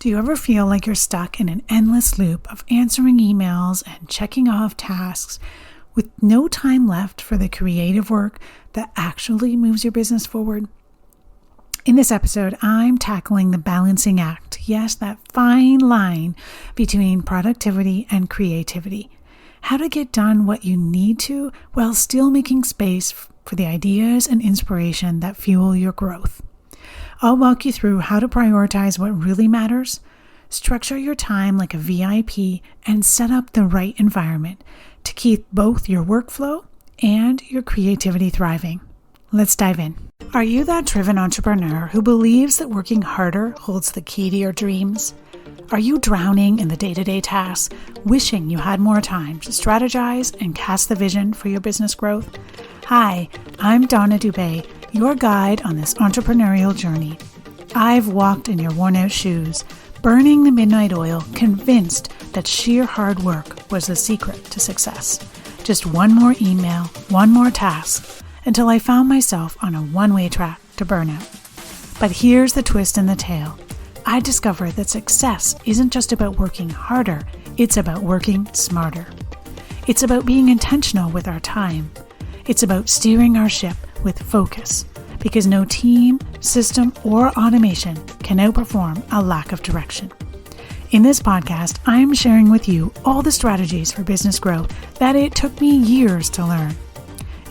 Do you ever feel like you're stuck in an endless loop of answering emails and checking off tasks with no time left for the creative work that actually moves your business forward? In this episode, I'm tackling the balancing act. Yes, that fine line between productivity and creativity. How to get done what you need to while still making space for the ideas and inspiration that fuel your growth. I'll walk you through how to prioritize what really matters, structure your time like a VIP, and set up the right environment to keep both your workflow and your creativity thriving. Let's dive in. Are you that driven entrepreneur who believes that working harder holds the key to your dreams? Are you drowning in the day-to-day tasks, wishing you had more time to strategize and cast the vision for your business growth? Hi, I'm Donna Dubé, your guide on this entrepreneurial journey. I've walked in your worn-out shoes, burning the midnight oil, convinced that sheer hard work was the secret to success. Just one more email, one more task, until I found myself on a one-way track to burnout. But here's the twist in the tale. I discovered that success isn't just about working harder, it's about working smarter. It's about being intentional with our time. It's about steering our ship with focus, because no team, system, or automation can outperform a lack of direction. In this podcast, I'm sharing with you all the strategies for business growth that it took me years to learn.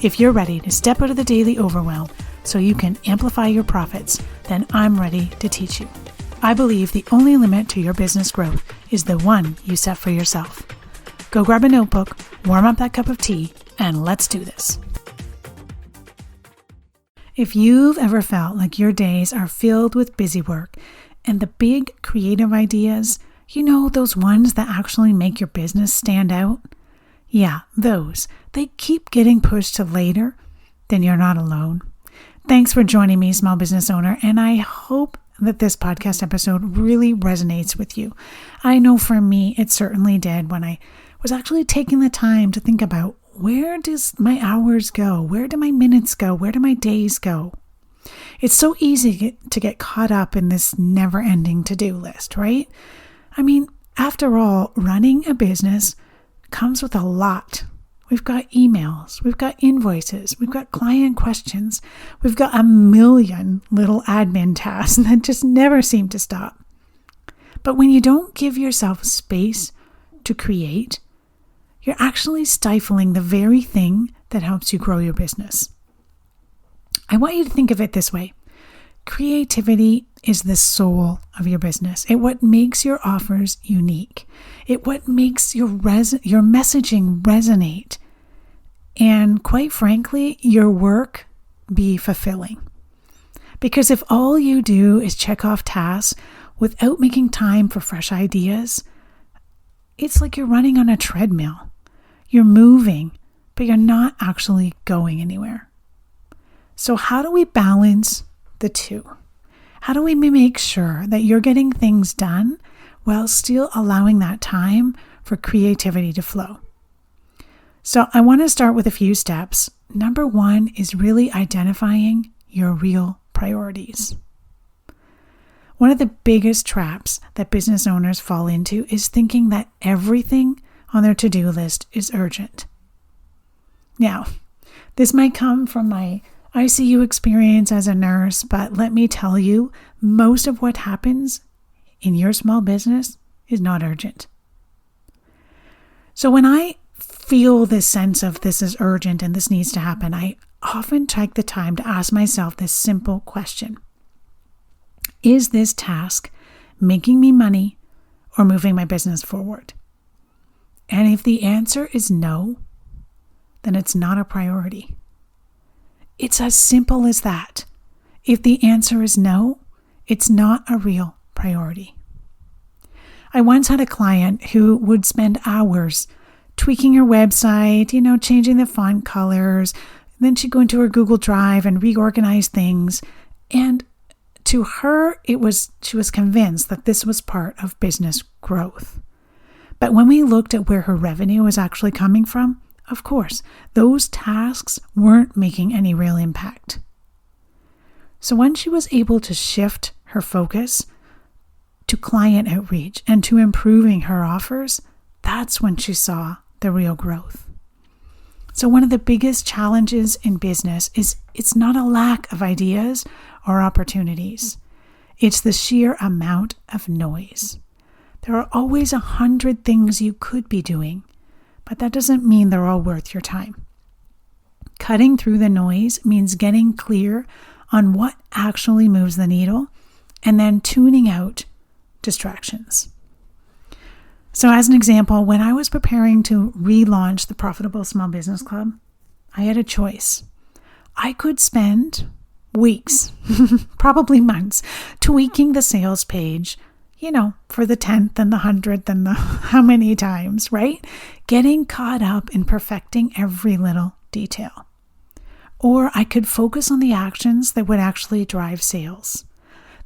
If you're ready to step out of the daily overwhelm so you can amplify your profits, then I'm ready to teach you. I believe the only limit to your business growth is the one you set for yourself. Go grab a notebook, warm up that cup of tea, and let's do this. If you've ever felt like your days are filled with busy work and the big creative ideas, those ones that actually make your business stand out? Yeah, those. They keep getting pushed to later, then you're not alone. Thanks for joining me, small business owner, and I hope that this podcast episode really resonates with you. I know for me, it certainly did when I was actually taking the time to think about, where does my hours go? Where do my minutes go? Where do my days go? It's so easy to get caught up in this never-ending to-do list, right? I mean, after all, running a business comes with a lot. We've got emails, we've got invoices, we've got client questions, we've got a million little admin tasks that just never seem to stop. But when you don't give yourself space to create, you're actually stifling the very thing that helps you grow your business. I want you to think of it this way. Creativity is the soul of your business. It's what makes your offers unique. It's what makes your messaging resonate. And quite frankly, your work be fulfilling. Because if all you do is check off tasks without making time for fresh ideas, it's like you're running on a treadmill. You're moving, but you're not actually going anywhere. So how do we balance the two? How do we make sure that you're getting things done while still allowing that time for creativity to flow? So I want to start with a few steps. Number one is really identifying your real priorities. One of the biggest traps that business owners fall into is thinking that everything on their to-do list is urgent. Now, this might come from my ICU experience as a nurse, but let me tell you, most of what happens in your small business is not urgent. So when I feel this sense of this is urgent and this needs to happen, I often take the time to ask myself this simple question. Is this task making me money or moving my business forward? And if the answer is no, then it's not a priority. It's as simple as that. If the answer is no, it's not a real priority. I once had a client who would spend hours tweaking her website, changing the font colors. Then she'd go into her Google Drive and reorganize things. And to her, she was convinced that this was part of business growth. But when we looked at where her revenue was actually coming from, of course, those tasks weren't making any real impact. So when she was able to shift her focus to client outreach and to improving her offers, that's when she saw the real growth. So one of the biggest challenges in business is it's not a lack of ideas or opportunities. It's the sheer amount of noise. There are always 100 things you could be doing, but that doesn't mean they're all worth your time. Cutting through the noise means getting clear on what actually moves the needle and then tuning out distractions. So as an example, when I was preparing to relaunch the Profitable Small Business Club, I had a choice. I could spend weeks, probably months, tweaking the sales page, for the 10th and the 100th and the how many times, right? Getting caught up in perfecting every little detail. Or I could focus on the actions that would actually drive sales.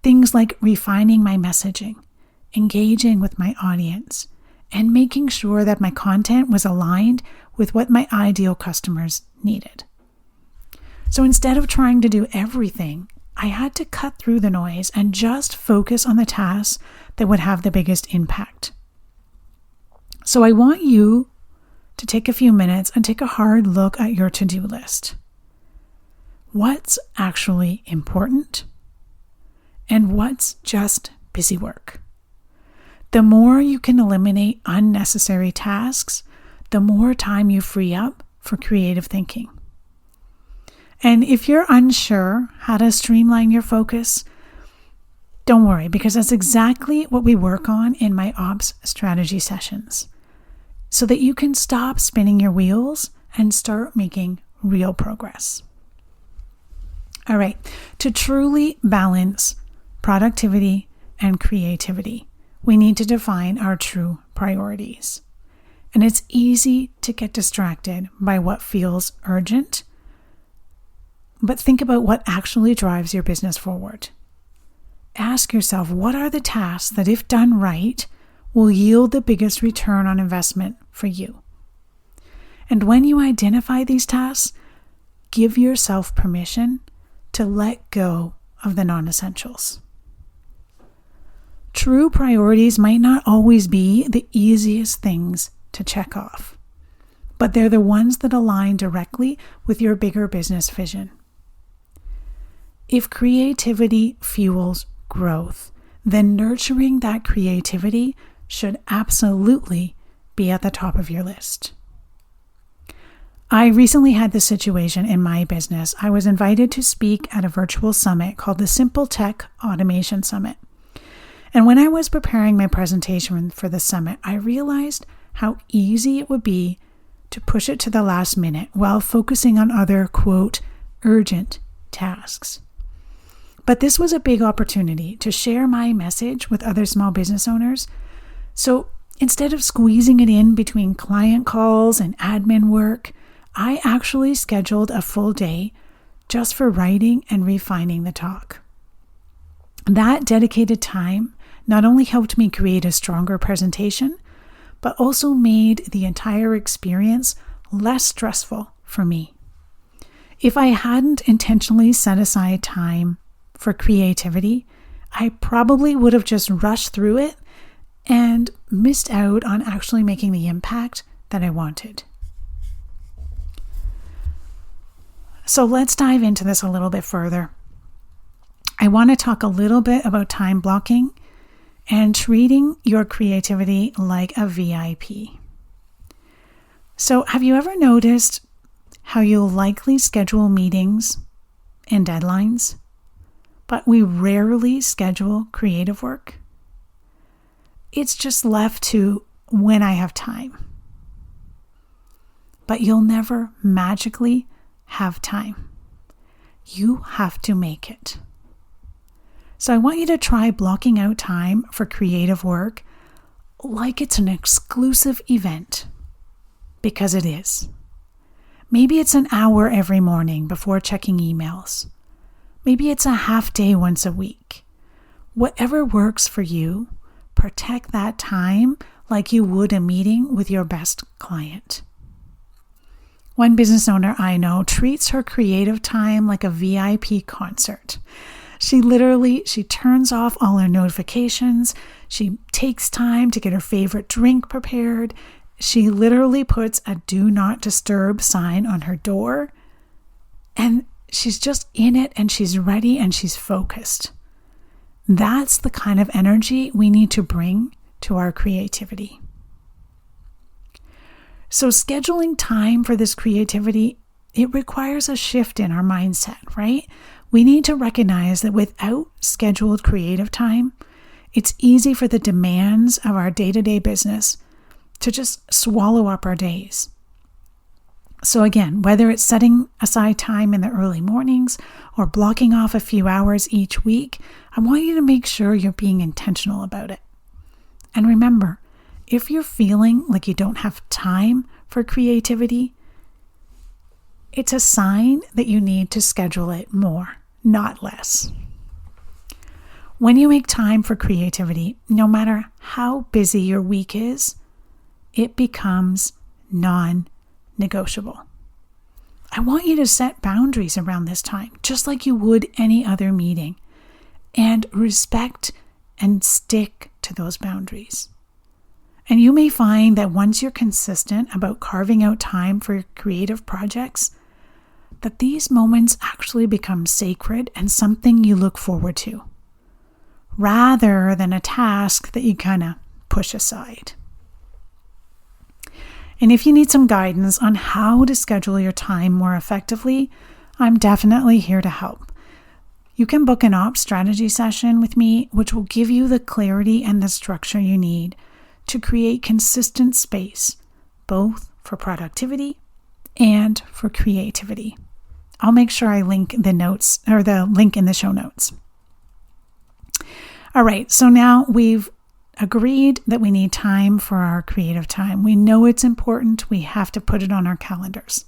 Things like refining my messaging, engaging with my audience, and making sure that my content was aligned with what my ideal customers needed. So instead of trying to do everything, I had to cut through the noise and just focus on the tasks that would have the biggest impact. So I want you to take a few minutes and take a hard look at your to-do list. What's actually important? And what's just busy work? The more you can eliminate unnecessary tasks, the more time you free up for creative thinking. And if you're unsure how to streamline your focus, don't worry, because that's exactly what we work on in my ops strategy sessions, so that you can stop spinning your wheels and start making real progress. All right, to truly balance productivity and creativity, we need to define our true priorities. And it's easy to get distracted by what feels urgent, but think about what actually drives your business forward. Ask yourself, what are the tasks that, if done right, will yield the biggest return on investment for you? And when you identify these tasks, give yourself permission to let go of the non-essentials. True priorities might not always be the easiest things to check off, but they're the ones that align directly with your bigger business vision. If creativity fuels growth, then nurturing that creativity should absolutely be at the top of your list. I recently had this situation in my business. I was invited to speak at a virtual summit called the Simple Tech Automation Summit. And when I was preparing my presentation for the summit, I realized how easy it would be to push it to the last minute while focusing on other, quote, urgent tasks. But this was a big opportunity to share my message with other small business owners. So instead of squeezing it in between client calls and admin work, I actually scheduled a full day just for writing and refining the talk. That dedicated time not only helped me create a stronger presentation, but also made the entire experience less stressful for me. If I hadn't intentionally set aside time for creativity, I probably would have just rushed through it and missed out on actually making the impact that I wanted. So let's dive into this a little bit further. I want to talk a little bit about time blocking and treating your creativity like a VIP. So have you ever noticed how you'll likely schedule meetings and deadlines, but we rarely schedule creative work? It's just left to when I have time. But you'll never magically have time. You have to make it. So I want you to try blocking out time for creative work like it's an exclusive event, because it is. Maybe it's an hour every morning before checking emails. Maybe it's a half day once a week. Whatever works for you, protect that time like you would a meeting with your best client. One business owner I know treats her creative time like a VIP concert. She turns off all her notifications. She takes time to get her favorite drink prepared. She literally puts a do not disturb sign on her door. And she's just in it, and she's ready, and she's focused. That's the kind of energy we need to bring to our creativity. So scheduling time for this creativity, it requires a shift in our mindset, right? We need to recognize that without scheduled creative time, it's easy for the demands of our day-to-day business to just swallow up our days. So again, whether it's setting aside time in the early mornings or blocking off a few hours each week, I want you to make sure you're being intentional about it. And remember, if you're feeling like you don't have time for creativity, it's a sign that you need to schedule it more, not less. When you make time for creativity, no matter how busy your week is, it becomes non-negotiable. I want you to set boundaries around this time, just like you would any other meeting, and respect and stick to those boundaries. And you may find that once you're consistent about carving out time for your creative projects, that these moments actually become sacred and something you look forward to, rather than a task that you kind of push aside. And if you need some guidance on how to schedule your time more effectively, I'm definitely here to help. You can book an ops strategy session with me, which will give you the clarity and the structure you need to create consistent space, both for productivity and for creativity. I'll make sure I link the notes or the link in the show notes. All right, so now we've agreed that we need time for our creative time. We know it's important. We have to put it on our calendars.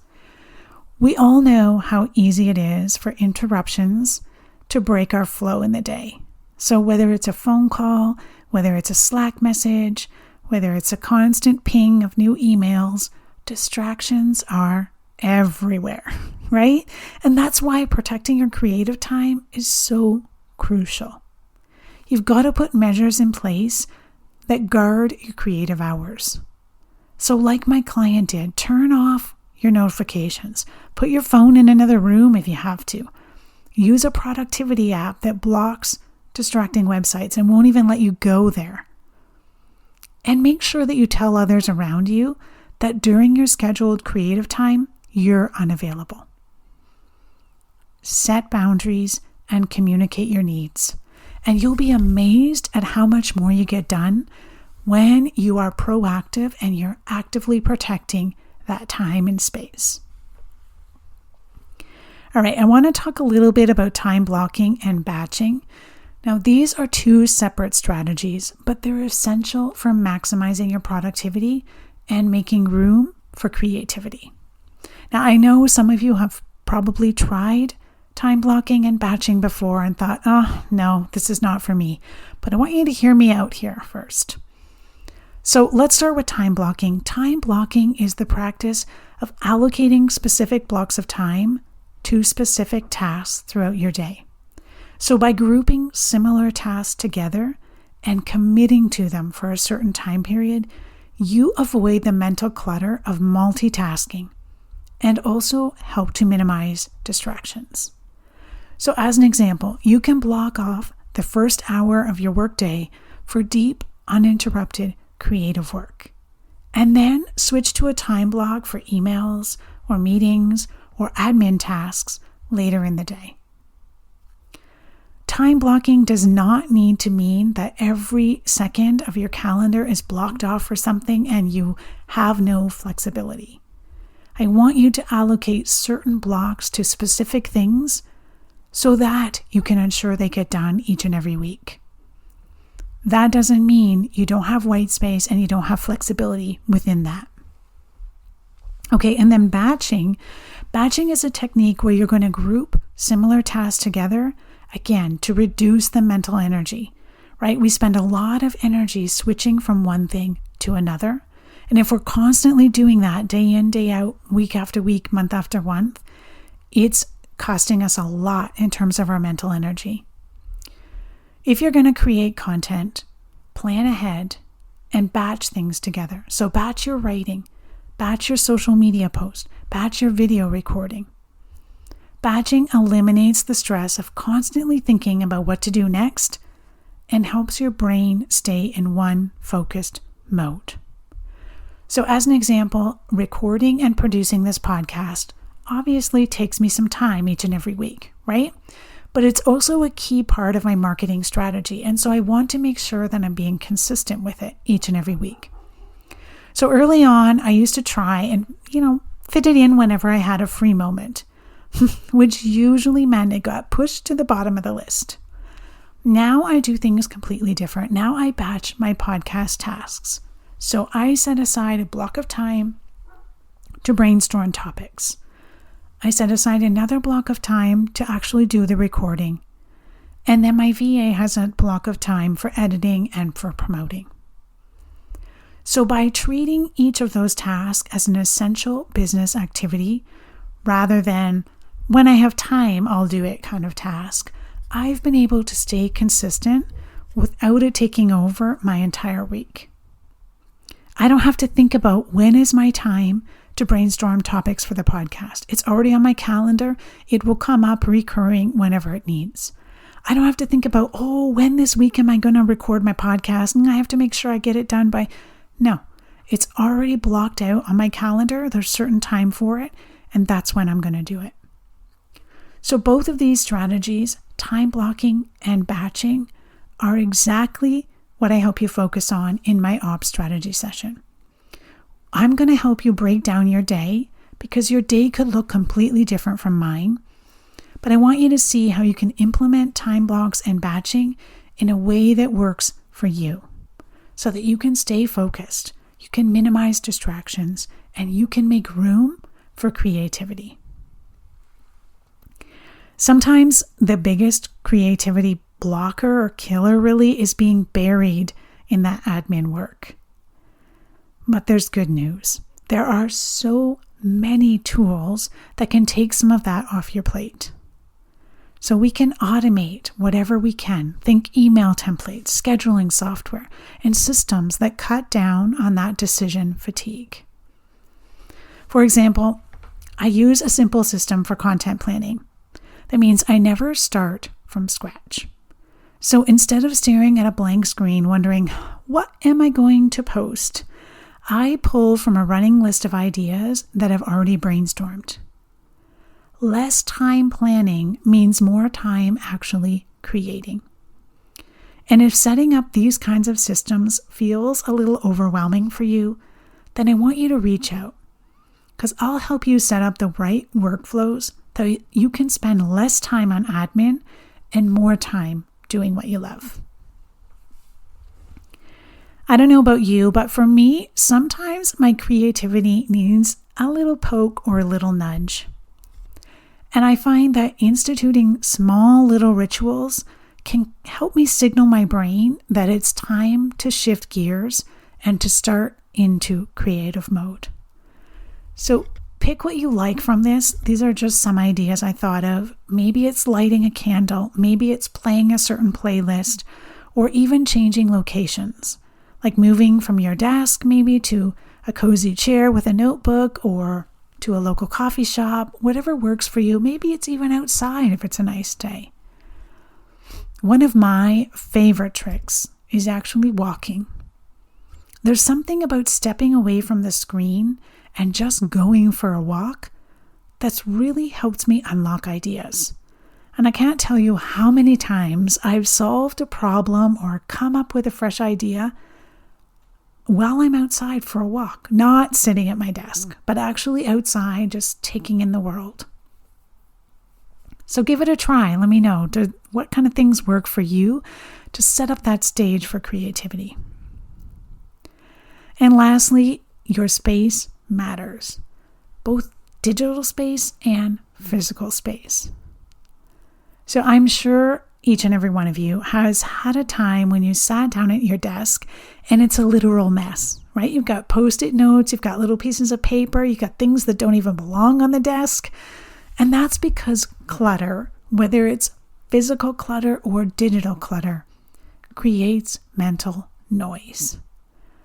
We all know how easy it is for interruptions to break our flow in the day. So whether it's a phone call, whether it's a Slack message, whether it's a constant ping of new emails, distractions are everywhere, right? And that's why protecting your creative time is so crucial. You've got to put measures in place that guard your creative hours. So like my client did, turn off your notifications. Put your phone in another room if you have to. Use a productivity app that blocks distracting websites and won't even let you go there. And make sure that you tell others around you that during your scheduled creative time, you're unavailable. Set boundaries and communicate your needs. And you'll be amazed at how much more you get done when you are proactive and you're actively protecting that time and space. All right, I want to talk a little bit about time blocking and batching. Now, these are two separate strategies, but they're essential for maximizing your productivity and making room for creativity. Now, I know some of you have probably tried time blocking and batching before and thought, oh, no, this is not for me. But I want you to hear me out here first. So let's start with time blocking. Time blocking is the practice of allocating specific blocks of time to specific tasks throughout your day. So by grouping similar tasks together and committing to them for a certain time period, you avoid the mental clutter of multitasking and also help to minimize distractions. So as an example, you can block off the first hour of your workday for deep, uninterrupted creative work, and then switch to a time block for emails or meetings or admin tasks later in the day. Time blocking does not need to mean that every second of your calendar is blocked off for something and you have no flexibility. I want you to allocate certain blocks to specific things so that you can ensure they get done each and every week. That doesn't mean you don't have white space and you don't have flexibility within that. Okay, and then batching. Batching is a technique where you're going to group similar tasks together, again, to reduce the mental energy, right? We spend a lot of energy switching from one thing to another. And if we're constantly doing that day in, day out, week after week, month after month, it's costing us a lot in terms of our mental energy. If you're going to create content, plan ahead and batch things together. So batch your writing, batch your social media post, batch your video recording. Batching eliminates the stress of constantly thinking about what to do next and helps your brain stay in one focused mode. So as an example, recording and producing this podcast obviously takes me some time each and every week, right? But it's also a key part of my marketing strategy. And so I want to make sure that I'm being consistent with it each and every week. So early on, I used to try and, fit it in whenever I had a free moment, which usually meant it got pushed to the bottom of the list. Now I do things completely different. Now I batch my podcast tasks. So I set aside a block of time to brainstorm topics. I set aside another block of time to actually do the recording. And then my VA has a block of time for editing and for promoting. So by treating each of those tasks as an essential business activity, rather than when I have time, I'll do it kind of task, I've been able to stay consistent without it taking over my entire week. I don't have to think about when is my time to brainstorm topics for the podcast. It's already on my calendar. It will come up recurring whenever it needs. I don't have to think about, when this week am I going to record my podcast? And I have to make sure I get it done by... No, it's already blocked out on my calendar. There's certain time for it, and that's when I'm going to do it. So both of these strategies, time blocking and batching, are exactly what I help you focus on in my ops strategy session. I'm going to help you break down your day because your day could look completely different from mine. But I want you to see how you can implement time blocks and batching in a way that works for you so that you can stay focused, you can minimize distractions, and you can make room for creativity. Sometimes the biggest creativity blocker or killer really is being buried in that admin work. But there's good news. There are so many tools that can take some of that off your plate. So we can automate whatever we can. Think email templates, scheduling software, and systems that cut down on that decision fatigue. For example, I use a simple system for content planning. That means I never start from scratch. So instead of staring at a blank screen wondering, what am I going to post? I pull from a running list of ideas that I've already brainstormed. Less time planning means more time actually creating. And if setting up these kinds of systems feels a little overwhelming for you, then I want you to reach out because I'll help you set up the right workflows so you can spend less time on admin and more time doing what you love. I don't know about you, but for me, sometimes my creativity needs a little poke or a little nudge. And I find that instituting small little rituals can help me signal my brain that it's time to shift gears and to start into creative mode. So pick what you like from this. These are just some ideas I thought of. Maybe it's lighting a candle. Maybe it's playing a certain playlist or even changing locations. Like moving from your desk maybe to a cozy chair with a notebook or to a local coffee shop, whatever works for you. Maybe it's even outside if it's a nice day. One of my favorite tricks is actually walking. There's something about stepping away from the screen and just going for a walk that's really helped me unlock ideas. And I can't tell you how many times I've solved a problem or come up with a fresh idea while I'm outside for a walk, not sitting at my desk, but actually outside just taking in the world. So give it a try. Let me know what kind of things work for you to set up that stage for creativity. And lastly, your space matters, both digital space and physical space. So I'm sure each and every one of you has had a time when you sat down at your desk and it's a literal mess, right? You've got Post-it notes, you've got little pieces of paper, you've got things that don't even belong on the desk. And that's because clutter, whether it's physical clutter or digital clutter, creates mental noise.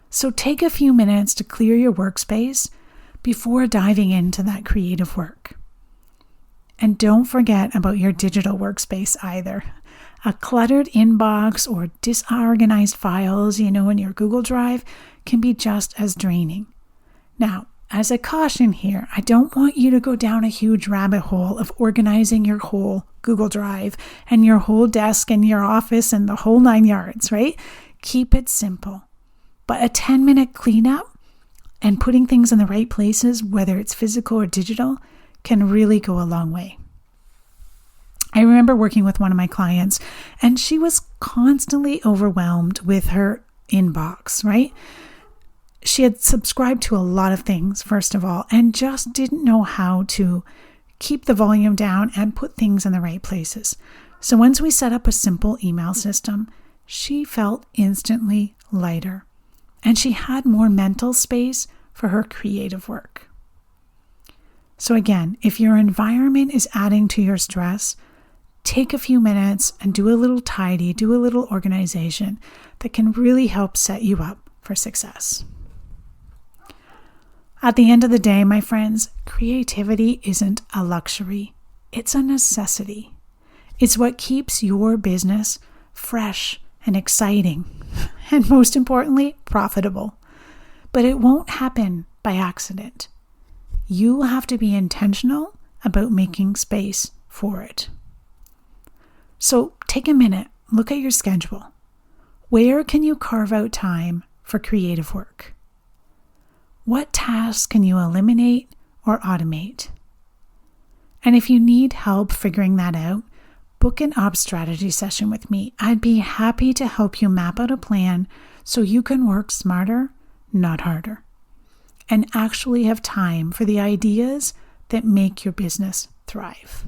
So take a few minutes to clear your workspace before diving into that creative work. And don't forget about your digital workspace either. A cluttered inbox or disorganized files, in your Google Drive can be just as draining. Now, as a caution here, I don't want you to go down a huge rabbit hole of organizing your whole Google Drive and your whole desk and your office and the whole 9 yards, right? Keep it simple. But a 10-minute cleanup and putting things in the right places, whether it's physical or digital, can really go a long way. I remember working with one of my clients, and she was constantly overwhelmed with her inbox, right? She had subscribed to a lot of things, first of all, and just didn't know how to keep the volume down and put things in the right places. So once we set up a simple email system, she felt instantly lighter, and she had more mental space for her creative work. So again, if your environment is adding to your stress, take a few minutes and do a little tidy, do a little organization that can really help set you up for success. At the end of the day, my friends, creativity isn't a luxury. It's a necessity. It's what keeps your business fresh and exciting, and most importantly, profitable. But it won't happen by accident. You have to be intentional about making space for it. So take a minute, look at your schedule. Where can you carve out time for creative work? What tasks can you eliminate or automate? And if you need help figuring that out, book an ops strategy session with me. I'd be happy to help you map out a plan so you can work smarter, not harder, and actually have time for the ideas that make your business thrive.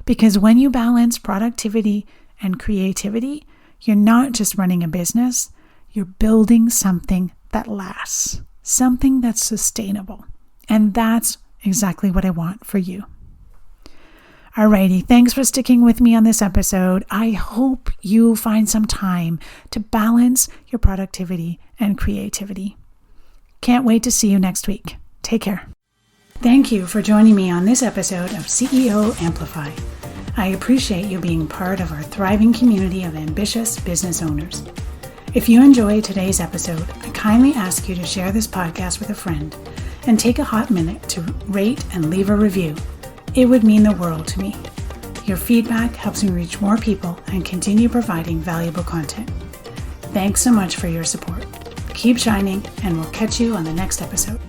Because when you balance productivity and creativity, you're not just running a business, you're building something that lasts. Something that's sustainable. And that's exactly what I want for you. Alrighty, thanks for sticking with me on this episode. I hope you find some time to balance your productivity and creativity. Can't wait to see you next week. Take care. Thank you for joining me on this episode of CEO Amplify. I appreciate you being part of our thriving community of ambitious business owners. If you enjoyed today's episode, I kindly ask you to share this podcast with a friend and take a hot minute to rate and leave a review. It would mean the world to me. Your feedback helps me reach more people and continue providing valuable content. Thanks so much for your support. Keep shining, and we'll catch you on the next episode.